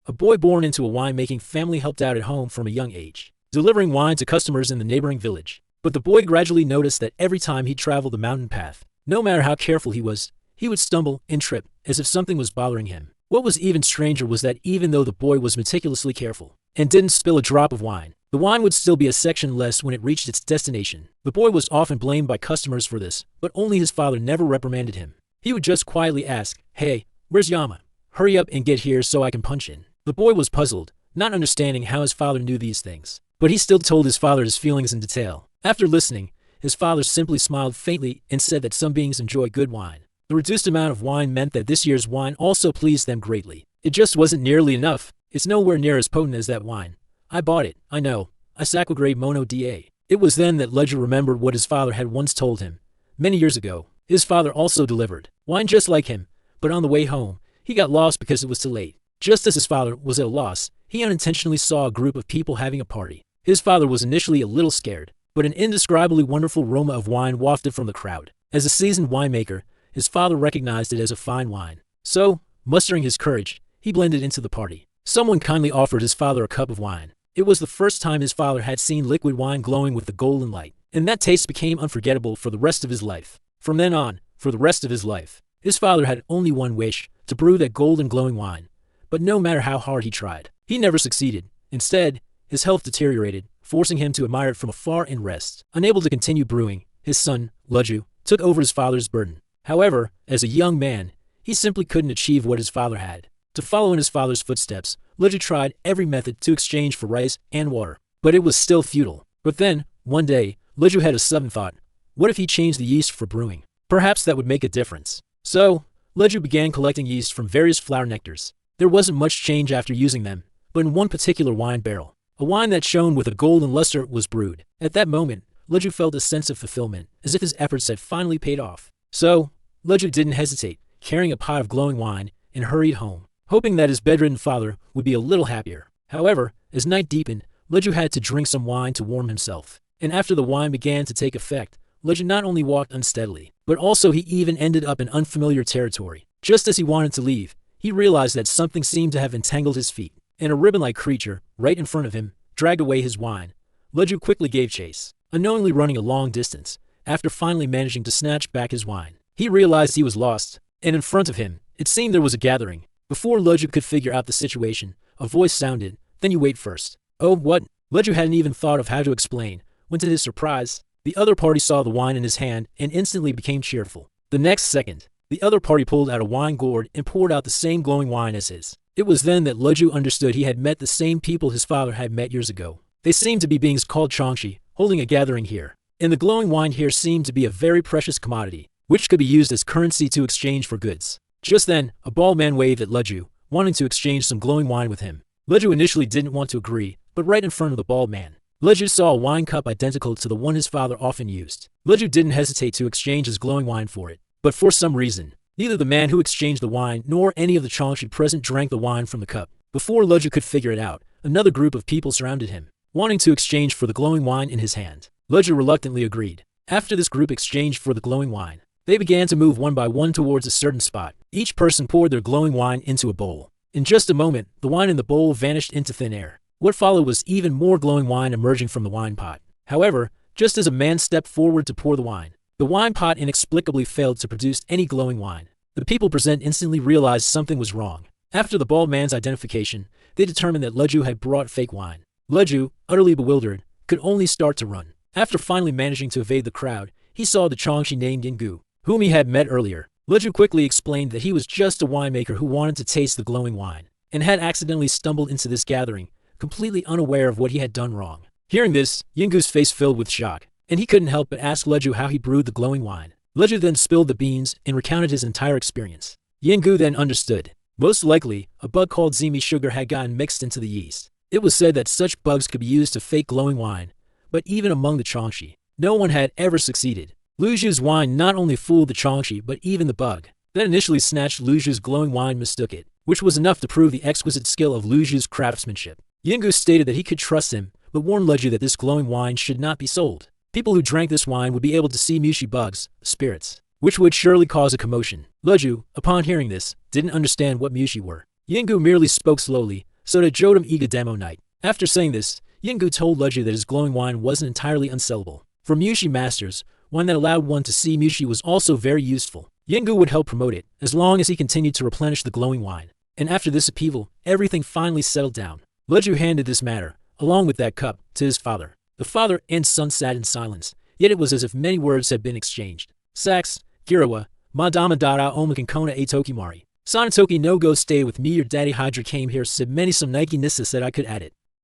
a boy born into a wine-making family helped out at home from a young age, delivering wine to customers in the neighboring village. But the boy gradually noticed that every time he traveled the mountain path, no matter how careful he would stumble and trip, as if something was bothering him. What was even stranger was that even though the boy was meticulously careful and didn't spill a drop of wine, the wine would still be a section less when it reached its destination. The boy was often blamed by customers for this, but only his father never reprimanded him. He would just quietly ask, "Hey, where's Yama? Hurry up and get here so I can punch in." The boy was puzzled, not understanding how his father knew these things, but he still told his father his feelings in detail. After listening, his father simply smiled faintly and said that some beings enjoy good wine. The reduced amount of wine meant that this year's wine also pleased them greatly. It just wasn't nearly enough. "It's nowhere near as potent as that wine. I bought it, I know. I sacrograde mono da." It was then that Ledger remembered what his father had once told him. Many years ago, his father also delivered wine just like him, but on the way home, he got lost because it was too late. Just as his father was at a loss, he unintentionally saw a group of people having a party. His father was initially a little scared, but an indescribably wonderful aroma of wine wafted from the crowd. As a seasoned winemaker, his father recognized it as a fine wine. So, mustering his courage, he blended into the party. Someone kindly offered his father a cup of wine. It was the first time his father had seen liquid wine glowing with the golden light, and that taste became unforgettable for the rest of his life. From then on, for the rest of his life, his father had only one wish: to brew that golden glowing wine. But no matter how hard he tried, he never succeeded. Instead, his health deteriorated, forcing him to admire it from afar and rest. Unable to continue brewing, his son, Leju, took over his father's burden. However, as a young man, he simply couldn't achieve what his father had. To follow in his father's footsteps, Leju tried every method to exchange for rice and water, but it was still futile. But then, one day, Leju had a sudden thought. What if he changed the yeast for brewing? Perhaps that would make a difference. So, Leju began collecting yeast from various flower nectars. There wasn't much change after using them, but in one particular wine barrel, a wine that shone with a golden luster was brewed. At that moment, Leju felt a sense of fulfillment, as if his efforts had finally paid off. So, Leju didn't hesitate, carrying a pot of glowing wine, and hurried home, hoping that his bedridden father would be a little happier. However, as night deepened, Leju had to drink some wine to warm himself. And after the wine began to take effect, Leju not only walked unsteadily, but also he even ended up in unfamiliar territory. Just as he wanted to leave, he realized that something seemed to have entangled his feet, and a ribbon-like creature, right in front of him, dragged away his wine. Leju quickly gave chase, unknowingly running a long distance. After finally managing to snatch back his wine, he realized he was lost, and in front of him, it seemed there was a gathering. Before Leju could figure out the situation, a voice sounded, "Then you wait first." Oh, what? Leju hadn't even thought of how to explain, when to his surprise, the other party saw the wine in his hand and instantly became cheerful. The next second, the other party pulled out a wine gourd and poured out the same glowing wine as his. It was then that Leju understood he had met the same people his father had met years ago. They seemed to be beings called Changshi, holding a gathering here. And the glowing wine here seemed to be a very precious commodity, which could be used as currency to exchange for goods. Just then, a bald man waved at Leju, wanting to exchange some glowing wine with him. Leju initially didn't want to agree, but right in front of the bald man, Leju saw a wine cup identical to the one his father often used. Leju didn't hesitate to exchange his glowing wine for it, but for some reason, neither the man who exchanged the wine nor any of the Changshi present drank the wine from the cup. Before Leju could figure it out, another group of people surrounded him, wanting to exchange for the glowing wine in his hand. Leju reluctantly agreed. After this group exchanged for the glowing wine, they began to move one by one towards a certain spot. Each person poured their glowing wine into a bowl. In just a moment, the wine in the bowl vanished into thin air. What followed was even more glowing wine emerging from the wine pot. However, just as a man stepped forward to pour the wine pot inexplicably failed to produce any glowing wine. The people present instantly realized something was wrong. After the bald man's identification, they determined that Leju had brought fake wine. Leju, utterly bewildered, could only start to run. After finally managing to evade the crowd, he saw the Changshi named Yingu, whom he had met earlier. Leju quickly explained that he was just a winemaker who wanted to taste the glowing wine, and had accidentally stumbled into this gathering, completely unaware of what he had done wrong. Hearing this, Yingu's face filled with shock, and he couldn't help but ask Leju how he brewed the glowing wine. Leju then spilled the beans and recounted his entire experience. Yingu then understood. Most likely, a bug called zimi sugar had gotten mixed into the yeast. It was said that such bugs could be used to fake glowing wine, but even among the Changshi, no one had ever succeeded. Luju's wine not only fooled the Changshi but even the bug that initially snatched Luju's glowing wine mistook it, which was enough to prove the exquisite skill of Luju's craftsmanship. Yingu stated that he could trust him, but warned Leju that this glowing wine should not be sold. People who drank this wine would be able to see Mushi bugs, spirits, which would surely cause a commotion. Leju, upon hearing this, didn't understand what Mushi were. Yingu merely spoke slowly, so to Jodam Iga demo night. After saying this, Yingu told Leju that his glowing wine wasn't entirely unsellable. For Mushi masters, one that allowed one to see Mushi was also very useful. Yingu would help promote it, as long as he continued to replenish the glowing wine. And after this upheaval, everything finally settled down. Leju handed this matter, along with that cup, to his father. The father and son sat in silence, yet it was as if many words had been exchanged. Sax, Girawa, Madama Dara Omakankona A Tokimari. Sanatoki no go stay with me, your daddy Hydra came here, said many some Nike Nissa said I could add it.